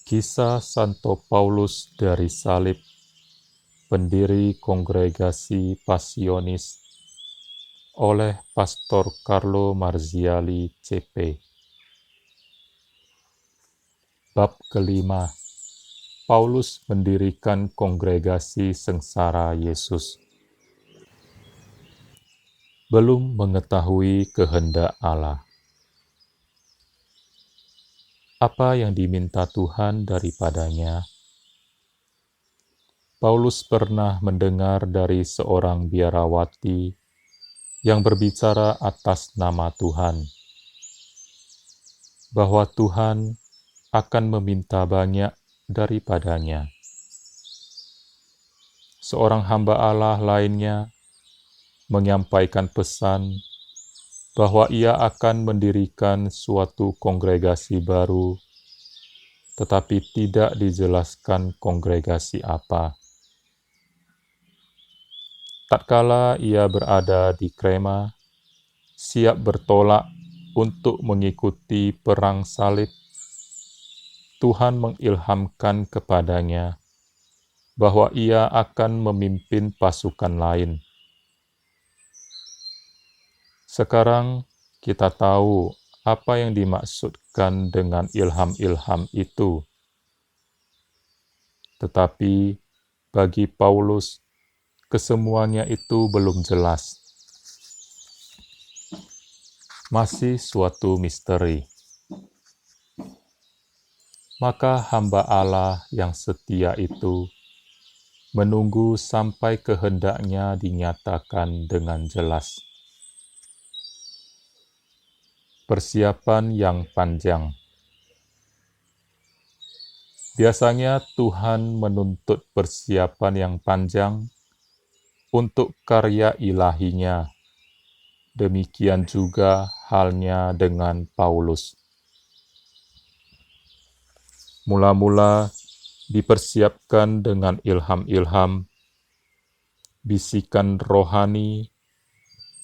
Kisah Santo Paulus dari Salib, pendiri Kongregasi Pasionis, oleh Pastor Carlo Marziali, CP. Bab kelima, Paulus mendirikan Kongregasi Sengsara Yesus. Belum mengetahui kehendak Allah. Apa yang diminta Tuhan daripadanya? Paulus pernah mendengar dari seorang biarawati yang berbicara atas nama Tuhan, bahwa Tuhan akan meminta banyak daripadanya. Seorang hamba Allah lainnya menyampaikan pesan bahwa ia akan mendirikan suatu kongregasi baru, tetapi tidak dijelaskan kongregasi apa. Tatkala ia berada di Krema, siap bertolak untuk mengikuti perang salib, Tuhan mengilhamkan kepadanya bahwa ia akan memimpin pasukan lain. Sekarang kita tahu apa yang dimaksudkan dengan ilham-ilham itu. Tetapi bagi Paulus, kesemuanya itu belum jelas. Masih suatu misteri. Maka hamba Allah yang setia itu menunggu sampai kehendaknya dinyatakan dengan jelas. Persiapan yang panjang. Biasanya Tuhan menuntut persiapan yang panjang untuk karya ilahinya. Demikian juga halnya dengan Paulus. Mula-mula dipersiapkan dengan ilham-ilham, bisikan rohani,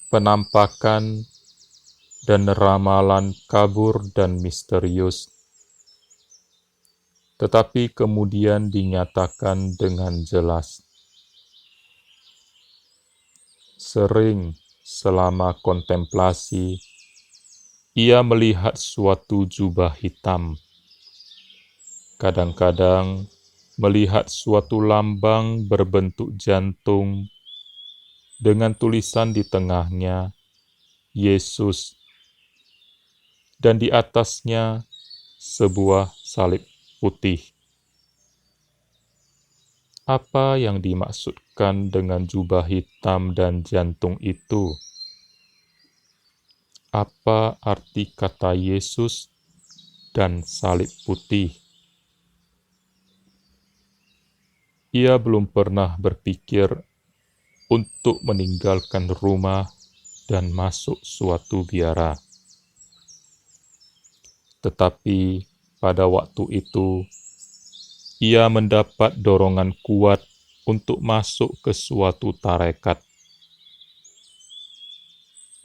penampakan, dan ramalan kabur dan misterius, tetapi kemudian dinyatakan dengan jelas. Sering selama kontemplasi, ia melihat suatu jubah hitam. Kadang-kadang melihat suatu lambang berbentuk jantung dengan tulisan di tengahnya, Yesus, dan di atasnya sebuah salib putih. Apa yang dimaksudkan dengan jubah hitam dan jantung itu? Apa arti kata Yesus dan salib putih? Ia belum pernah berpikir untuk meninggalkan rumah dan masuk suatu biara. Tetapi pada waktu itu, ia mendapat dorongan kuat untuk masuk ke suatu tarekat.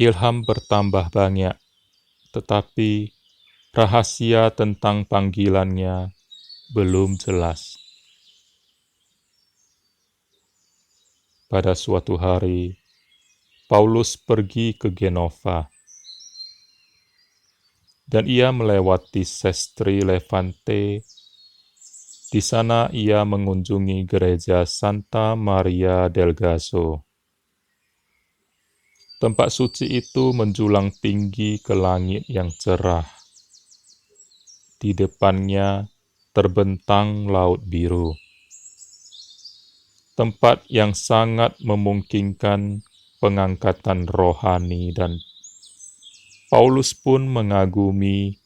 Ilham bertambah banyak, tetapi rahasia tentang panggilannya belum jelas. Pada suatu hari, Paulus pergi ke Genova, dan ia melewati Sestri Levante. Di sana ia mengunjungi gereja Santa Maria del Gazo. Tempat suci itu menjulang tinggi ke langit yang cerah. Di depannya terbentang laut biru. Tempat yang sangat memungkinkan pengangkatan rohani, dan Paulus pun mengagumi,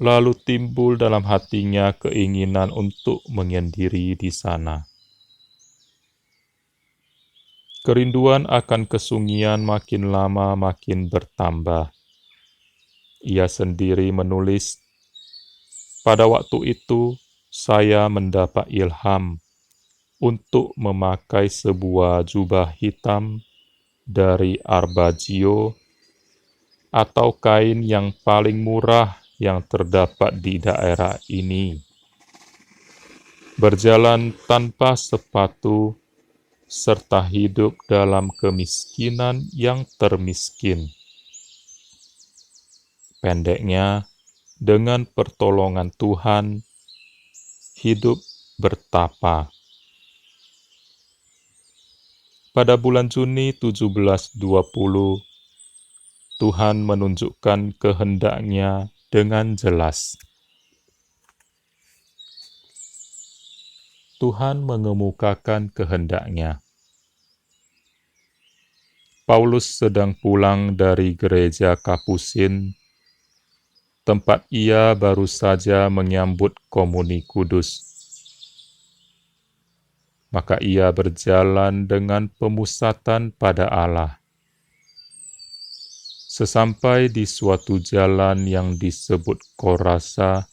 lalu timbul dalam hatinya keinginan untuk menyendiri di sana. Kerinduan akan kesunyian makin lama makin bertambah. Ia sendiri menulis, "Pada waktu itu saya mendapat ilham untuk memakai sebuah jubah hitam dari arbagio atau kain yang paling murah yang terdapat di daerah ini. berjalan tanpa sepatu, serta hidup dalam kemiskinan yang termiskin. Pendeknya, dengan pertolongan Tuhan, hidup bertapa. Pada bulan Juni 1720, Tuhan menunjukkan kehendaknya dengan jelas. Tuhan mengemukakan kehendaknya. Paulus sedang pulang dari gereja Kapusin, tempat ia baru saja menyambut komuni kudus. Maka ia berjalan dengan pemusatan pada Allah. Sesampai di suatu jalan yang disebut Korasa,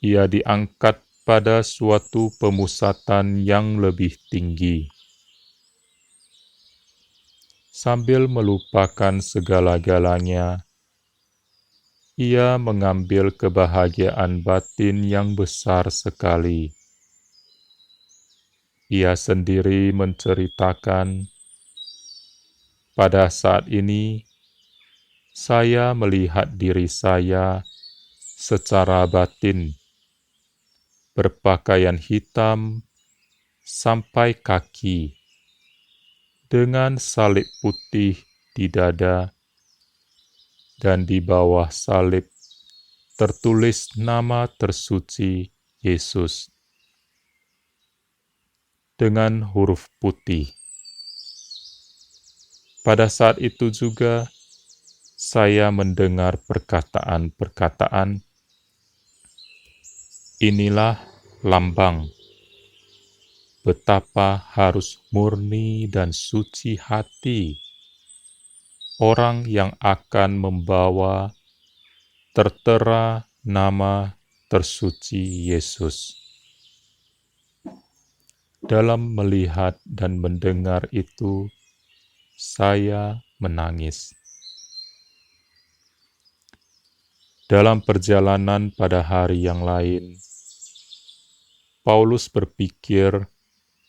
ia diangkat pada suatu pemusatan yang lebih tinggi. Sambil melupakan segala-galanya, ia mengambil kebahagiaan batin yang besar sekali. Ia sendiri menceritakan, "Pada saat ini, saya melihat diri saya secara batin, berpakaian hitam sampai kaki, dengan salib putih di dada, dan di bawah salib tertulis nama tersuci Yesus dengan huruf putih." Pada saat itu juga, saya mendengar perkataan-perkataan, "Inilah lambang, betapa harus murni dan suci hati orang yang akan membawa tertera nama tersuci Yesus." Dalam melihat dan mendengar itu, saya menangis. Dalam perjalanan pada hari yang lain, Paulus berpikir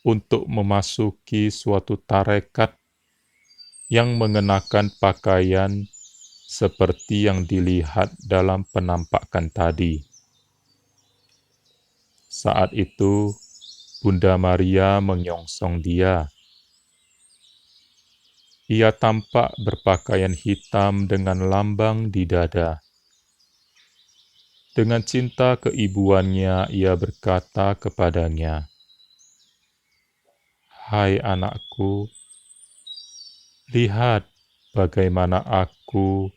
untuk memasuki suatu tarekat yang mengenakan pakaian seperti yang dilihat dalam penampakan tadi. Saat itu, Bunda Maria menyongsong dia. Ia tampak berpakaian hitam dengan lambang di dada. Dengan cinta keibuannya, ia berkata kepadanya, "Hai anakku, lihat bagaimana aku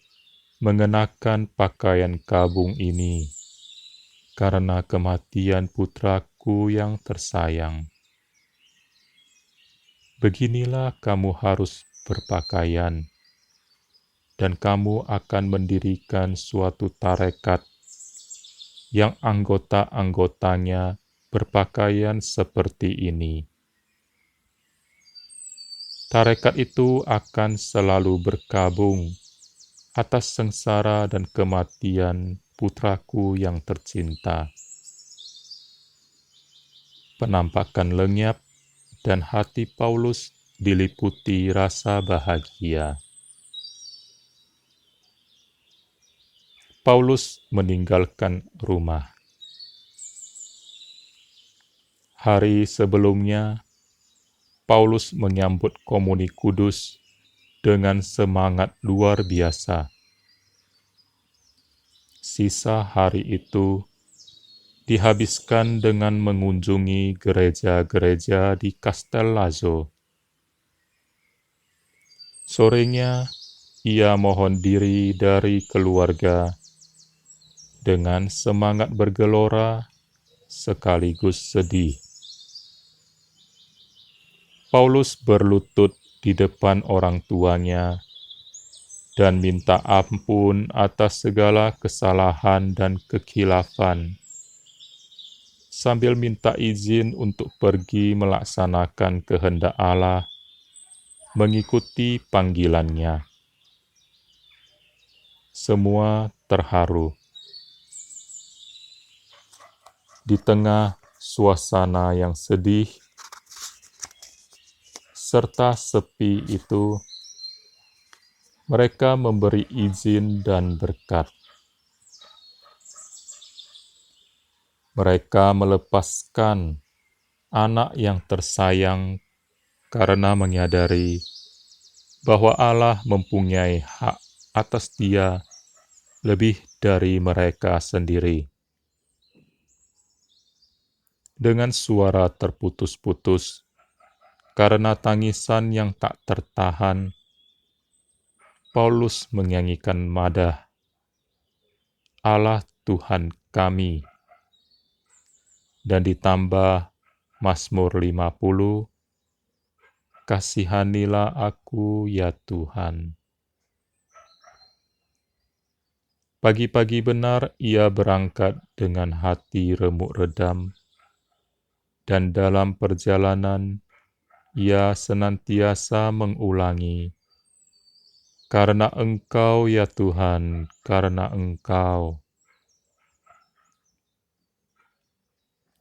mengenakan pakaian kabung ini karena kematian putraku yang tersayang. Beginilah kamu harus berpakaian, dan kamu akan mendirikan suatu tarekat yang anggota-anggotanya berpakaian seperti ini. Tarekat itu akan selalu berkabung atas sengsara dan kematian putraku yang tercinta." Penampakan lenyap dan hati Paulus diliputi rasa bahagia. Paulus meninggalkan rumah. Hari sebelumnya, Paulus menyambut komuni kudus dengan semangat luar biasa. Sisa hari itu dihabiskan dengan mengunjungi gereja-gereja di Castellazzo. Sorenya, ia mohon diri dari keluarga dengan semangat bergelora sekaligus sedih. Paulus berlutut di depan orang tuanya dan minta ampun atas segala kesalahan dan kekhilafan, sambil minta izin untuk pergi melaksanakan kehendak Allah, mengikuti panggilannya. Semua terharu. Di tengah suasana yang sedih serta sepi itu, mereka memberi izin dan berkat. Mereka melepaskan anak yang tersayang karena menyadari bahwa Allah mempunyai hak atas dia lebih dari mereka sendiri. Dengan suara terputus-putus, karena tangisan yang tak tertahan, Paulus menyanyikan madah, Allah Tuhan kami, dan ditambah Mazmur 50, kasihanilah aku ya Tuhan. Pagi-pagi benar ia berangkat dengan hati remuk redam, dan dalam perjalanan ia senantiasa mengulangi, karena Engkau ya Tuhan, karena Engkau.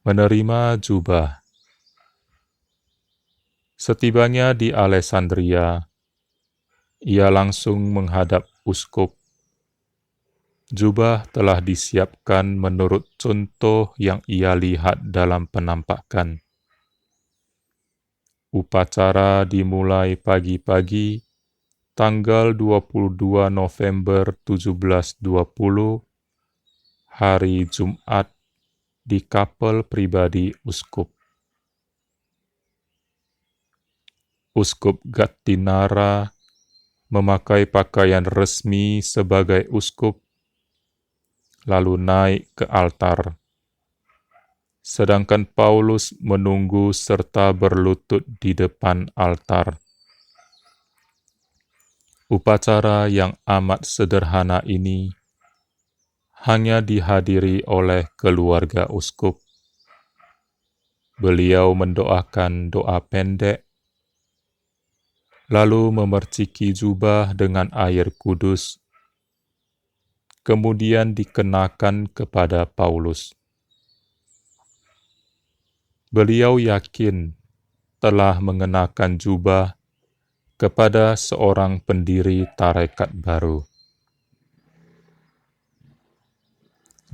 Menerima jubah. Setibanya di Alexandria, ia langsung menghadap uskup. Jubah telah disiapkan menurut contoh yang ia lihat dalam penampakan. Upacara dimulai pagi-pagi, tanggal 22 November 1720, hari Jumat, di kapel pribadi uskup. Uskup Gattinara memakai pakaian resmi sebagai uskup, lalu naik ke altar. Sedangkan Paulus menunggu serta berlutut di depan altar. Upacara yang amat sederhana ini hanya dihadiri oleh keluarga uskup. Beliau mendoakan doa pendek, lalu memerciki jubah dengan air kudus, kemudian dikenakan kepada Paulus. Beliau yakin telah mengenakan jubah kepada seorang pendiri tarekat baru.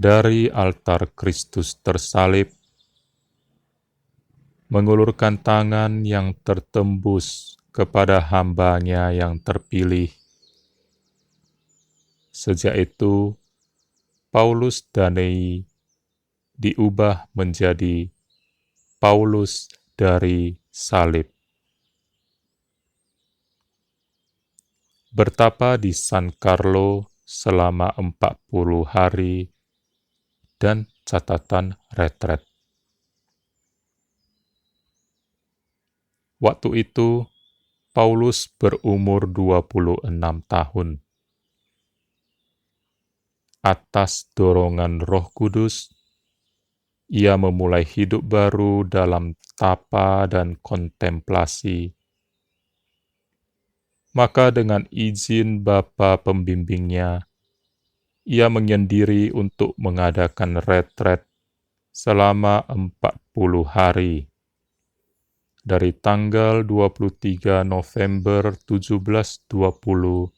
Dari altar Kristus tersalib, mengulurkan tangan yang tertembus kepada hamba-Nya yang terpilih. Sejak itu, Paulus Danei diubah menjadi Paulus dari salib. Bertapa di San Carlo selama 40 hari dan catatan retret. Waktu itu, Paulus berumur 26 tahun. Atas dorongan Roh Kudus, ia memulai hidup baru dalam tapa dan kontemplasi. Maka dengan izin Bapa pembimbingnya, ia menyendiri untuk mengadakan retret selama 40 hari. Dari tanggal 23 November 1720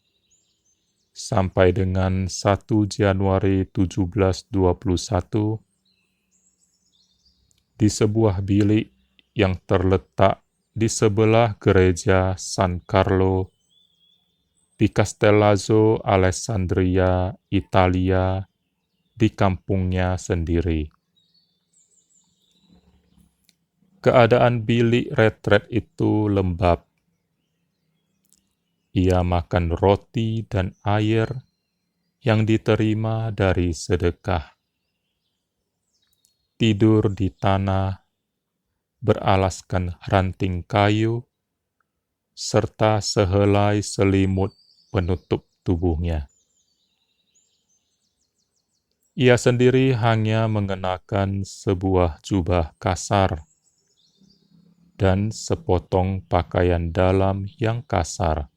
sampai dengan 1 Januari 1721, di sebuah bilik yang terletak di sebelah gereja San Carlo di Castellazzo, Alessandria, Italia, di kampungnya sendiri. Keadaan bilik retret itu lembab. Ia makan roti dan air yang diterima dari sedekah. Tidur di tanah, beralaskan ranting kayu, serta sehelai selimut penutup tubuhnya. Ia sendiri hanya mengenakan sebuah jubah kasar dan sepotong pakaian dalam yang kasar,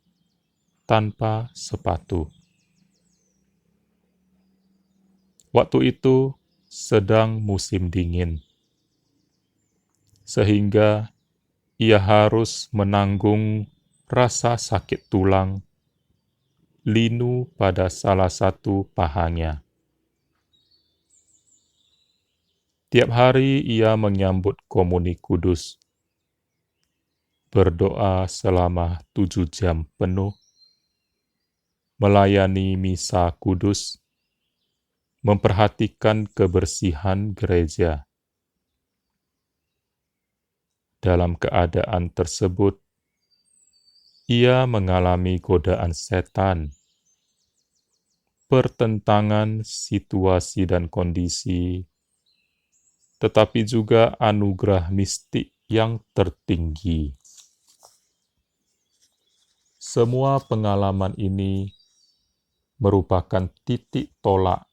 tanpa sepatu. Waktu itu, sedang musim dingin, sehingga ia harus menanggung rasa sakit tulang, linu pada salah satu pahanya. Tiap hari ia menyambut komuni kudus, berdoa selama 7 jam penuh, melayani misa kudus, memperhatikan kebersihan gereja. Dalam keadaan tersebut, ia mengalami godaan setan, pertentangan situasi dan kondisi, tetapi juga anugerah mistik yang tertinggi. Semua pengalaman ini merupakan titik tolak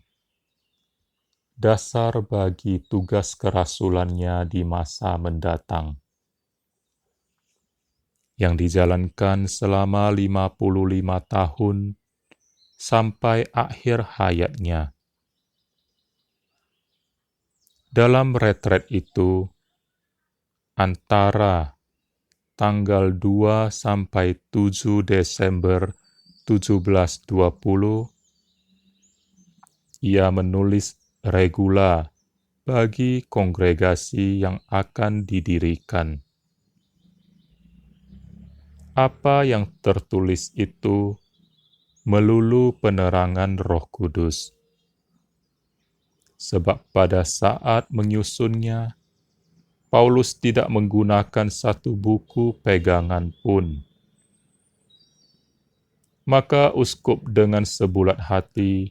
dasar bagi tugas kerasulannya di masa mendatang, yang dijalankan selama 55 tahun sampai akhir hayatnya. Dalam retret itu, antara tanggal 2 sampai 7 Desember 1720, ia menulis regula bagi kongregasi yang akan didirikan. Apa yang tertulis itu melulu penerangan Roh Kudus, sebab pada saat menyusunnya, Paulus tidak menggunakan satu buku pegangan pun. Maka uskup dengan sebulat hati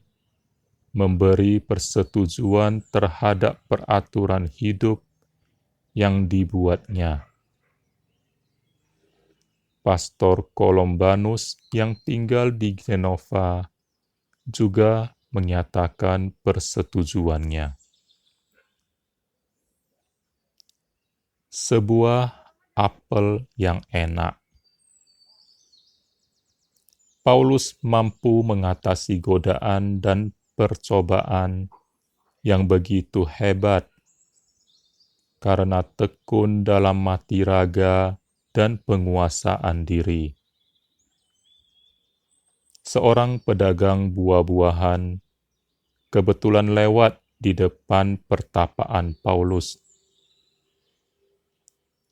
memberi persetujuan terhadap peraturan hidup yang dibuatnya. Pastor Colombanus yang tinggal di Genova juga menyatakan persetujuannya. Sebuah apel yang enak. Paulus mampu mengatasi godaan dan percobaan yang begitu hebat karena tekun dalam mati raga dan penguasaan diri. Seorang pedagang buah-buahan kebetulan lewat di depan pertapaan Paulus.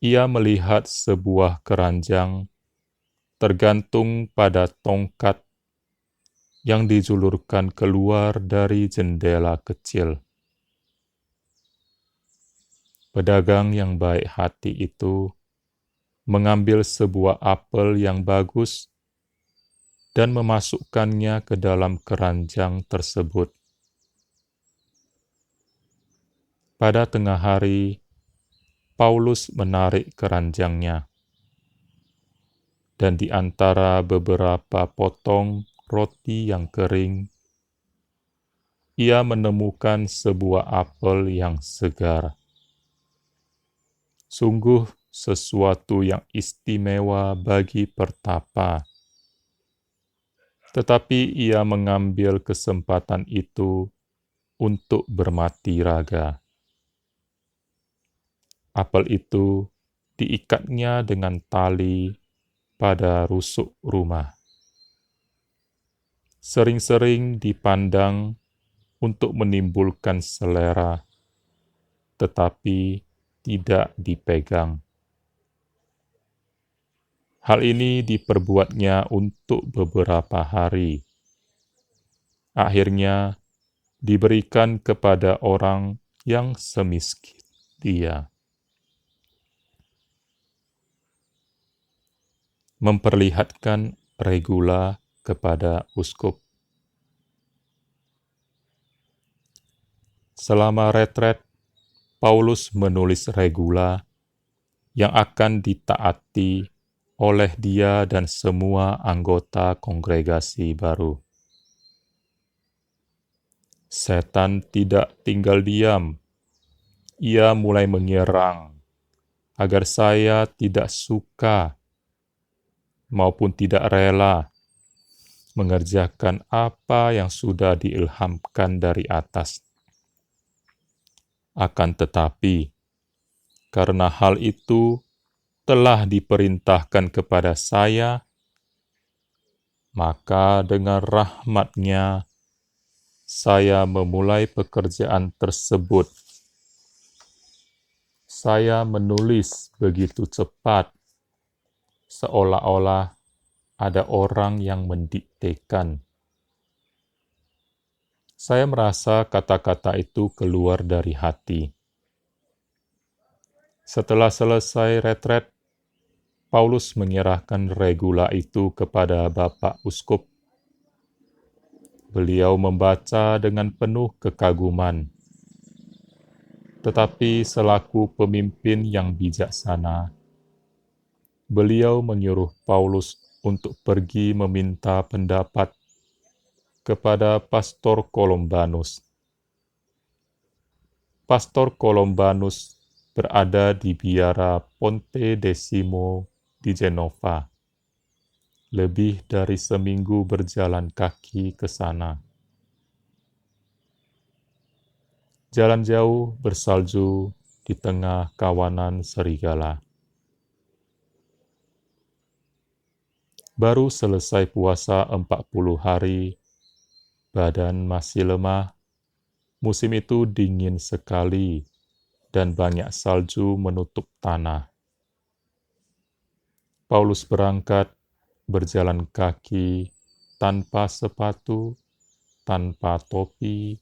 Ia melihat sebuah keranjang tergantung pada tongkat yang dijulurkan keluar dari jendela kecil. Pedagang yang baik hati itu mengambil sebuah apel yang bagus dan memasukkannya ke dalam keranjang tersebut. Pada tengah hari, Paulus menarik keranjangnya, dan di antara beberapa potong roti yang kering, ia menemukan sebuah apel yang segar. Sungguh sesuatu yang istimewa bagi pertapa. Tetapi ia mengambil kesempatan itu untuk bermati raga. Apel itu diikatnya dengan tali pada rusuk rumah. Sering-sering dipandang untuk menimbulkan selera, tetapi tidak dipegang. Hal ini diperbuatnya untuk beberapa hari. Akhirnya diberikan kepada orang yang semiskin dia. Memperlihatkan regula kepada uskup. Selama retret, Paulus menulis regula yang akan ditaati oleh dia dan semua anggota kongregasi baru. Setan tidak tinggal diam. Ia mulai menyerang agar saya tidak suka maupun tidak rela mengerjakan apa yang sudah diilhamkan dari atas. Akan tetapi, karena hal itu telah diperintahkan kepada saya, maka dengan rahmat-Nya saya memulai pekerjaan tersebut. Saya menulis begitu cepat, seolah-olah ada orang yang mendiktekan. Saya merasa kata-kata itu keluar dari hati. Setelah selesai retret, Paulus menyerahkan regula itu kepada Bapak Uskup. Beliau membaca dengan penuh kekaguman. Tetapi selaku pemimpin yang bijaksana, beliau menyuruh Paulus untuk pergi meminta pendapat kepada Pastor Columbanus. Pastor Columbanus berada di biara Ponte Decimo di Genova. Lebih dari seminggu berjalan kaki ke sana. Jalan jauh bersalju di tengah kawanan serigala. Baru selesai puasa 40 hari, badan masih lemah. Musim itu dingin sekali dan banyak salju menutup tanah. Paulus berangkat berjalan kaki tanpa sepatu, tanpa topi,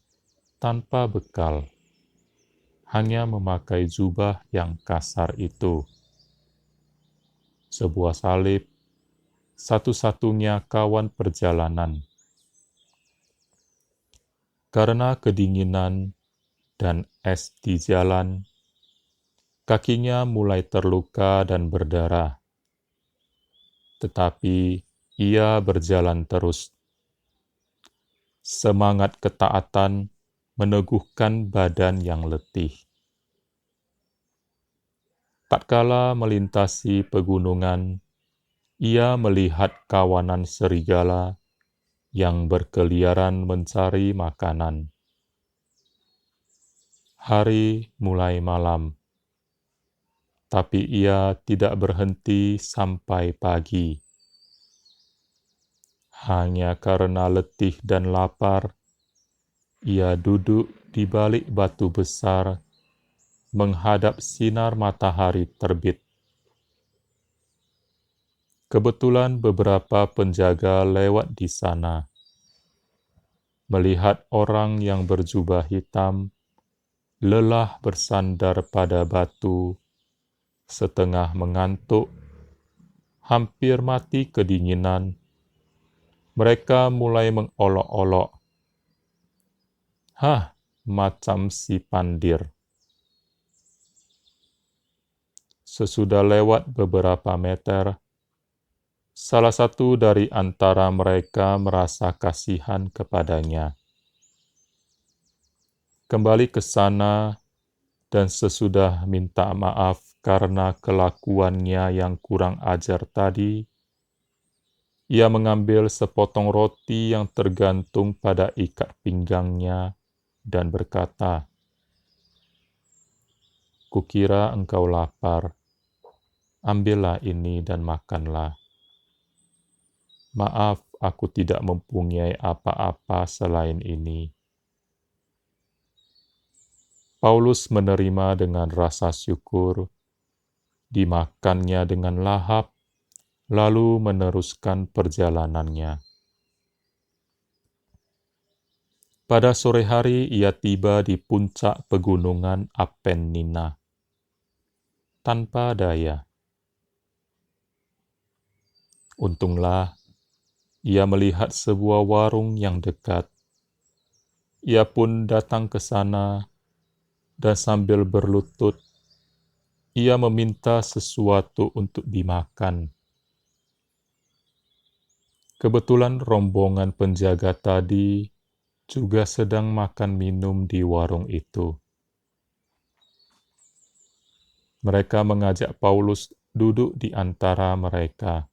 tanpa bekal. Hanya memakai jubah yang kasar itu. Sebuah salib, satu-satunya kawan perjalanan. Karena kedinginan dan es di jalan, kakinya mulai terluka dan berdarah. Tetapi ia berjalan terus. Semangat ketaatan meneguhkan badan yang letih. Tatkala melintasi pegunungan, ia melihat kawanan serigala yang berkeliaran mencari makanan. Hari mulai malam, tapi ia tidak berhenti sampai pagi. Hanya karena letih dan lapar, ia duduk di balik batu besar, menghadap sinar matahari terbit. Kebetulan beberapa penjaga lewat di sana. Melihat orang yang berjubah hitam, lelah bersandar pada batu, setengah mengantuk, hampir mati kedinginan, mereka mulai mengolok-olok. Hah, macam si Pandir. Sesudah lewat beberapa meter, salah satu dari antara mereka merasa kasihan kepadanya. Kembali ke sana, dan sesudah minta maaf karena kelakuannya yang kurang ajar tadi, ia mengambil sepotong roti yang tergantung pada ikat pinggangnya dan berkata, "Kukira engkau lapar, ambillah ini dan makanlah. Maaf, aku tidak mempunyai apa-apa selain ini." Paulus menerima dengan rasa syukur, dimakannya dengan lahap, lalu meneruskan perjalanannya. Pada sore hari ia tiba di puncak pegunungan Apennina. Tanpa daya. Untunglah, ia melihat sebuah warung yang dekat. Ia pun datang ke sana, dan sambil berlutut, ia meminta sesuatu untuk dimakan. Kebetulan rombongan penjaga tadi juga sedang makan minum di warung itu. Mereka mengajak Paulus duduk di antara mereka,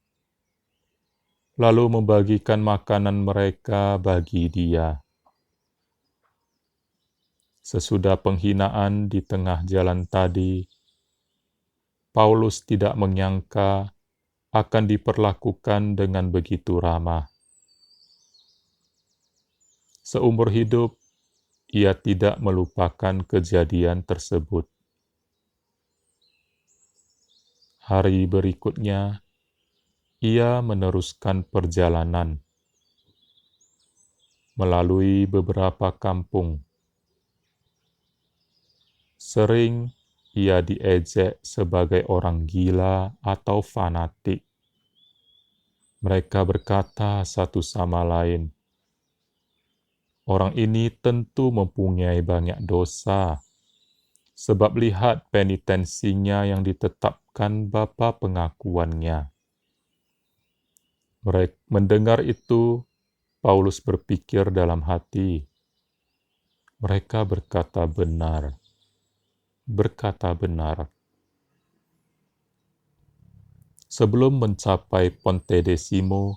lalu membagikan makanan mereka bagi dia. Sesudah penghinaan di tengah jalan tadi, Paulus tidak menyangka akan diperlakukan dengan begitu ramah. Seumur hidup, ia tidak melupakan kejadian tersebut. Hari berikutnya, ia meneruskan perjalanan melalui beberapa kampung. Sering ia diejek sebagai orang gila atau fanatik. Mereka berkata satu sama lain, "Orang ini tentu mempunyai banyak dosa, sebab lihat penitensinya yang ditetapkan bapa pengakuannya." Mereka mendengar itu, Paulus berpikir dalam hati, mereka berkata benar. Sebelum mencapai Pontedecimo,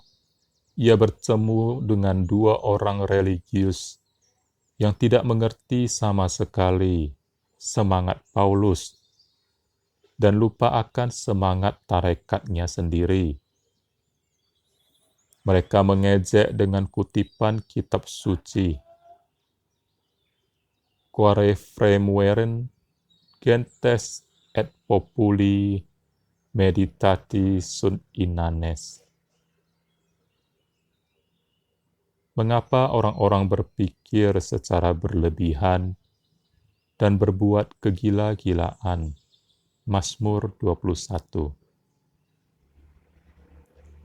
ia bertemu dengan 2 orang religius yang tidak mengerti sama sekali semangat Paulus dan lupa akan semangat tarekatnya sendiri. Mereka mengejek dengan kutipan kitab suci. Quare fremueren gentes et populi meditati sunt inanes. Mengapa orang-orang berpikir secara berlebihan dan berbuat kegila-gilaan? Mazmur 21.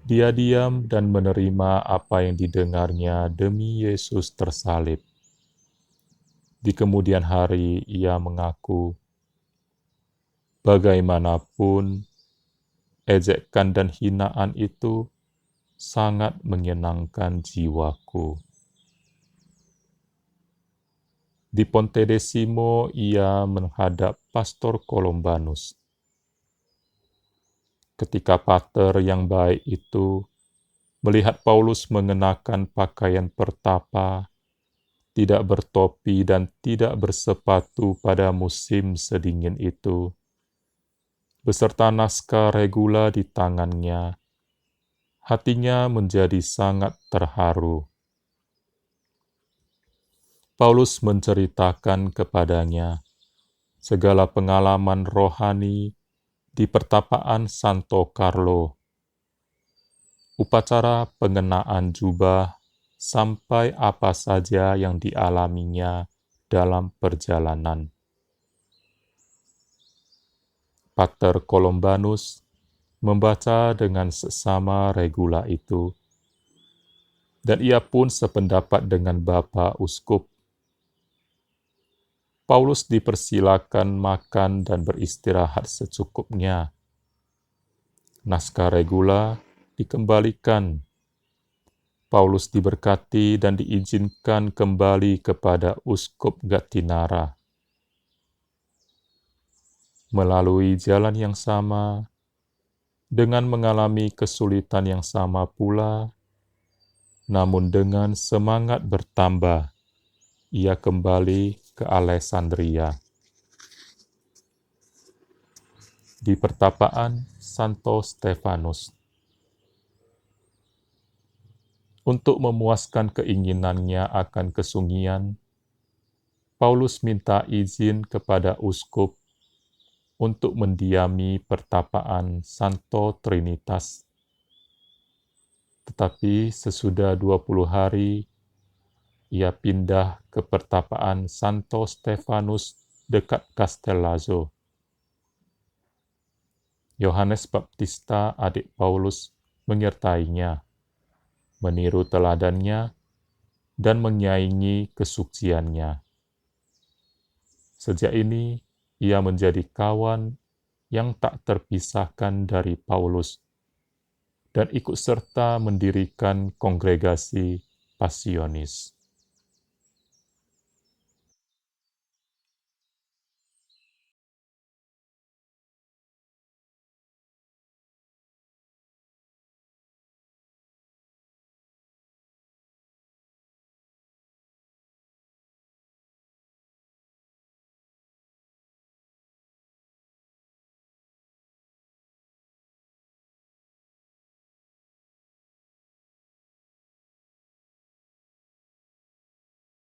Dia diam dan menerima apa yang didengarnya demi Yesus tersalib. Di kemudian hari ia mengaku, bagaimanapun, ejekan dan hinaan itu sangat menyenangkan jiwaku. Di Pontedecimo ia menghadap Pastor Colombanus. Ketika pater yang baik itu melihat Paulus mengenakan pakaian pertapa, tidak bertopi dan tidak bersepatu pada musim sedingin itu, beserta naskah regula di tangannya, hatinya menjadi sangat terharu. Paulus menceritakan kepadanya segala pengalaman rohani di pertapaan Santo Carlo, upacara pengenaan jubah, sampai apa saja yang dialaminya dalam perjalanan. Pater Colombanus membaca dengan seksama regula itu, dan ia pun sependapat dengan Bapak Uskup. Paulus dipersilakan makan dan beristirahat secukupnya. Naskah regula dikembalikan. Paulus diberkati dan diizinkan kembali kepada Uskup Gattinara. Melalui jalan yang sama, dengan mengalami kesulitan yang sama pula, namun dengan semangat bertambah, ia kembali ke Alessandria. Di pertapaan Santo Stefanus. Untuk memuaskan keinginannya akan kesungian, Paulus minta izin kepada uskup untuk mendiami pertapaan Santo Trinitas. Tetapi sesudah 20 hari, ia pindah ke pertapaan Santo Stefanus dekat Castellazzo. Yohanes Baptista, adik Paulus, menyertainya, meniru teladannya, dan menyaingi kesuciannya. Sejak ini, ia menjadi kawan yang tak terpisahkan dari Paulus dan ikut serta mendirikan kongregasi Pasionis.